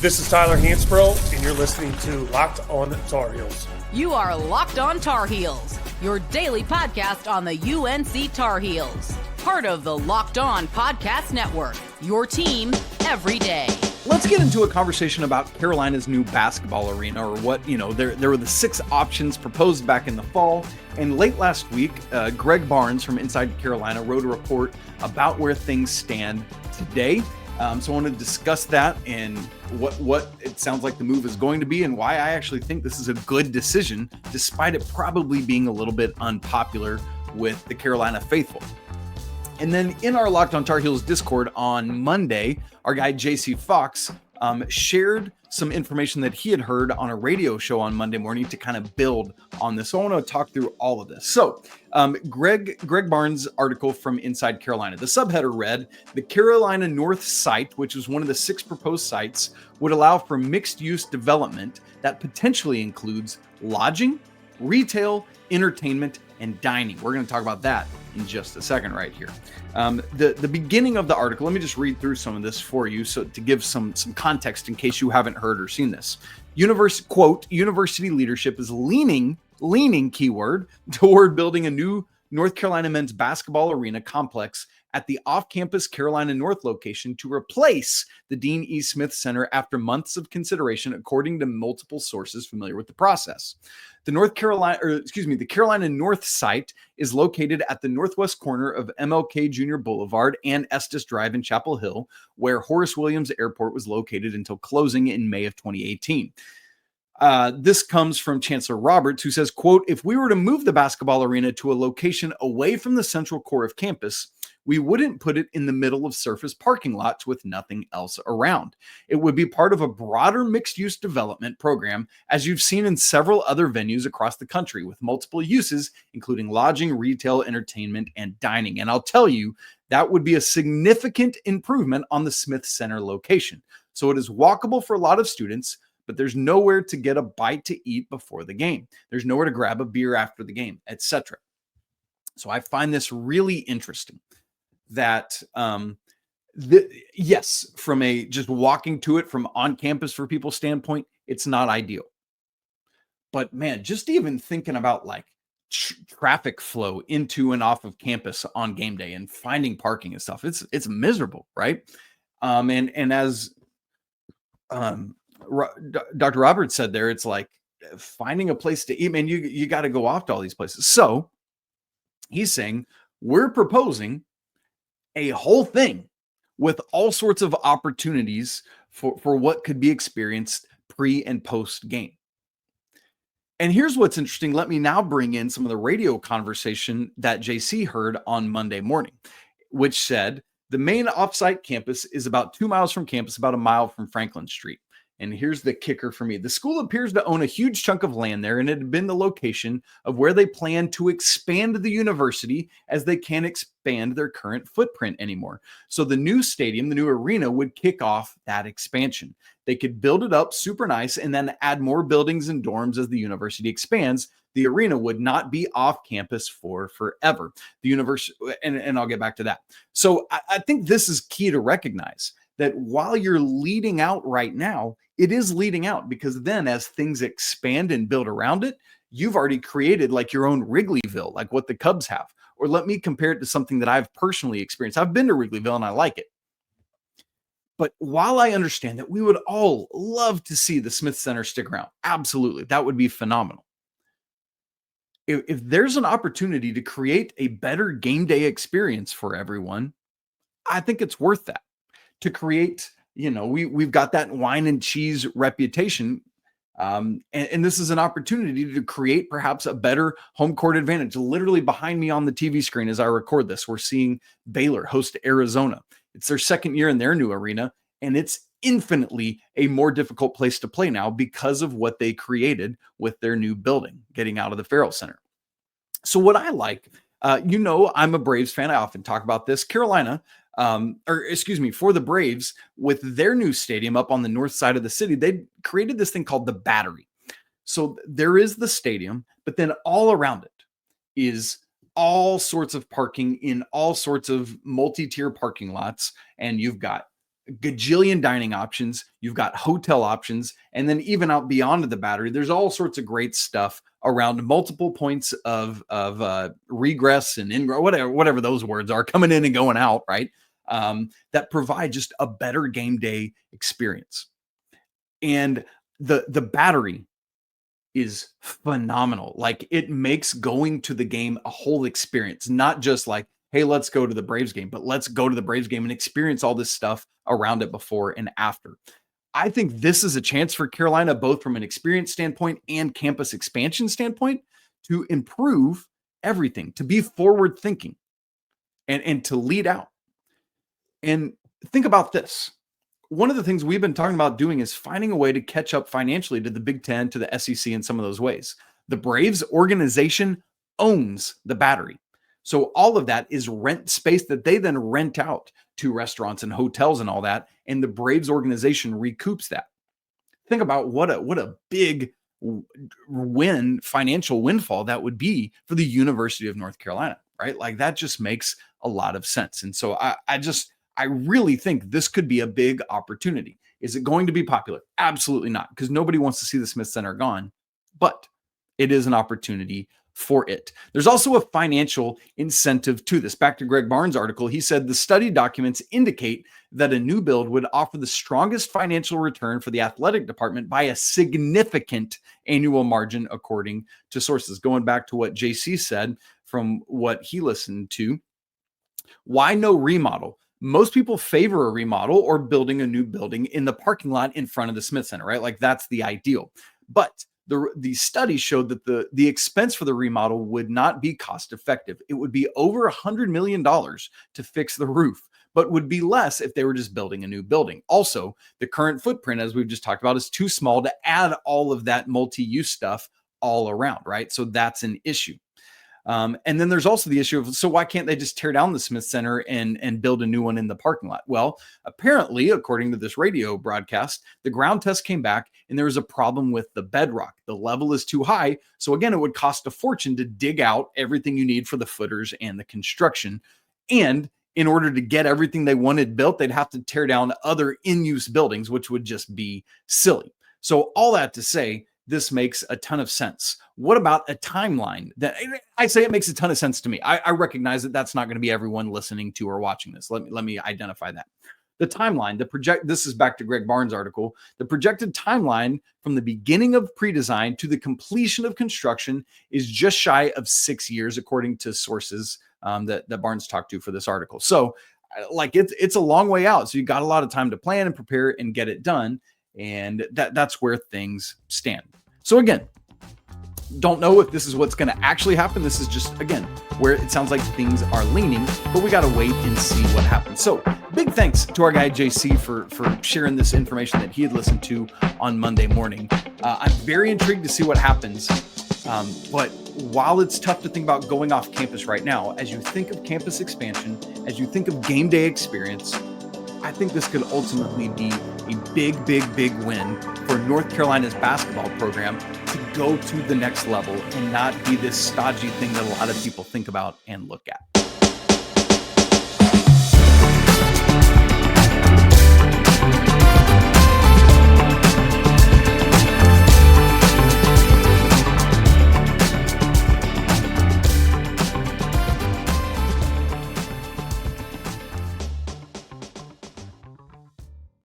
This is Tyler Hansbrough, and you're listening to Locked On Tar Heels. You are Locked On Tar Heels, your daily podcast on the UNC Tar Heels. Part of the Locked On Podcast Network, your team every day. Let's get into a conversation about Carolina's new basketball arena, or what, there were the 6 options proposed back in the fall. And late last week, Greg Barnes from Inside Carolina wrote a report about where things stand today. So I want to discuss that and what it sounds like the move is going to be, and why I actually think this is a good decision, despite it probably being a little bit unpopular with the Carolina faithful. And then in our Locked On Tar Heels Discord on Monday, our guy JC Fox shared some information that he had heard on a radio show on Monday morning to kind of build on this. So I want to talk through all of this. So Greg Barnes' article from Inside Carolina, the subheader read, the Carolina North site, which is one of the 6 proposed sites, would allow for mixed-use development that potentially includes lodging, retail, entertainment, and dining. We're going to talk about that in just a second right here. The beginning of the article, let me just read through some of this for you so to give some context in case you haven't heard or seen this. University leadership is leaning keyword toward building a new North Carolina men's basketball arena complex at the off-campus Carolina North location to replace the Dean E. Smith Center after months of consideration, according to multiple sources familiar with the process. The Carolina North site is located at the northwest corner of MLK Jr. Boulevard and Estes Drive in Chapel Hill, where Horace Williams Airport was located until closing in May of 2018. This comes from Chancellor Roberts, who says, quote, if we were to move the basketball arena to a location away from the central core of campus, we wouldn't put it in the middle of surface parking lots with nothing else around. It would be part of a broader mixed-use development program, as you've seen in several other venues across the country with multiple uses, including lodging, retail, entertainment, and dining. And I'll tell you, that would be a significant improvement on the Smith Center location. So it is walkable for a lot of students, but there's nowhere to get a bite to eat before the game. There's nowhere to grab a beer after the game, etc. So I find this really interesting that, yes, from a just walking to it from on campus for people standpoint, it's not ideal. But man, just even thinking about like traffic flow into and off of campus on game day and finding parking and stuff, it's miserable, right? And as Dr. Roberts said there, it's like finding a place to eat, man, you got to go off to all these places. So he's saying we're proposing a whole thing with all sorts of opportunities for what could be experienced pre and post game. And here's what's interesting. Let me now bring in some of the radio conversation that JC heard on Monday morning, which said the main offsite campus is about 2 miles from campus, about a mile from Franklin Street. And here's the kicker for me. The school appears to own a huge chunk of land there, and it had been the location of where they plan to expand the university, as they can't expand their current footprint anymore. So the new stadium, the new arena, would kick off that expansion. They could build it up super nice and then add more buildings and dorms as the university expands. The arena would not be off campus for forever. The university, and I'll get back to that. So I think this is key to recognize that while you're leading out right now, it is leading out because then as things expand and build around it, you've already created like your own Wrigleyville, like what the Cubs have. Or let me compare it to something that I've personally experienced. I've been to Wrigleyville and I like it. But while I understand that we would all love to see the Smith Center stick around, absolutely, that would be phenomenal. If there's an opportunity to create a better game day experience for everyone, I think it's worth that. To create, we've got that wine and cheese reputation. And this is an opportunity to create perhaps a better home court advantage. Literally behind me on the TV screen as I record this, we're seeing Baylor host Arizona. It's their second year in their new arena, and it's infinitely a more difficult place to play now because of what they created with their new building, getting out of the Farrell Center. So what I like, I'm a Braves fan. I often talk about this. Carolina, for the Braves, with their new stadium up on the north side of the city, they created this thing called the Battery. So there is the stadium, but then all around it is all sorts of parking in all sorts of multi-tier parking lots. And you've got gajillion dining options. You've got hotel options. And then even out beyond the Battery, there's all sorts of great stuff around multiple points of regress and ingress, whatever those words are, coming in and going out, right? That provide just a better game day experience. And the Battery is phenomenal. Like, it makes going to the game a whole experience, not just like, hey, let's go to the Braves game, but let's go to the Braves game and experience all this stuff around it before and after. I think this is a chance for Carolina, both from an experience standpoint and campus expansion standpoint, to improve everything, to be forward thinking and to lead out. And think about this. One of the things we've been talking about doing is finding a way to catch up financially to the Big Ten, to the SEC in some of those ways. The Braves organization owns the Battery. So all of that is rent space that they then rent out to restaurants and hotels and all that. And the Braves organization recoups that. Think about what a big financial windfall that would be for the University of North Carolina, right? Like, that just makes a lot of sense. And so I really think this could be a big opportunity. Is it going to be popular? Absolutely not, because nobody wants to see the Smith Center gone, but it is an opportunity for it. There's also a financial incentive to this. Back to Greg Barnes' article, he said the study documents indicate that a new build would offer the strongest financial return for the athletic department by a significant annual margin, according to sources. Going back to what JC said from what he listened to, why no remodel? Most people favor a remodel or building a new building in the parking lot in front of the Smith Center, right? Like, that's the ideal. But the study showed that the expense for the remodel would not be cost effective. It would be over $100 million to fix the roof, but would be less if they were just building a new building. Also, the current footprint, as we've just talked about, is too small to add all of that multi-use stuff all around, right? So that's an issue. And then there's also the issue of, so why can't they just tear down the Smith Center and build a new one in the parking lot? Well, apparently, according to this radio broadcast, the ground test came back and there was a problem with the bedrock. The level is too high. So again, it would cost a fortune to dig out everything you need for the footers and the construction. And in order to get everything they wanted built, they'd have to tear down other in-use buildings, which would just be silly. So all that to say, this makes a ton of sense. What about a timeline? That I say it makes a ton of sense to me. I recognize that that's not going to be everyone listening to or watching this. Let me identify that. The timeline, this is back to Greg Barnes' article. The projected timeline from the beginning of pre-design to the completion of construction is just shy of 6 years, according to sources that Barnes talked to for this article. So, like, it's a long way out. So you got a lot of time to plan and prepare and get it done. And that's where things stand. So again, don't know if this is what's going to actually happen. This is just, again, where it sounds like things are leaning, but we got to wait and see what happens. So big thanks to our guy, JC, for sharing this information that he had listened to on Monday morning. I'm very intrigued to see what happens. But while it's tough to think about going off campus right now, as you think of campus expansion, as you think of game day experience, I think this could ultimately be a big, big, big win for North Carolina's basketball program to go to the next level and not be this stodgy thing that a lot of people think about and look at.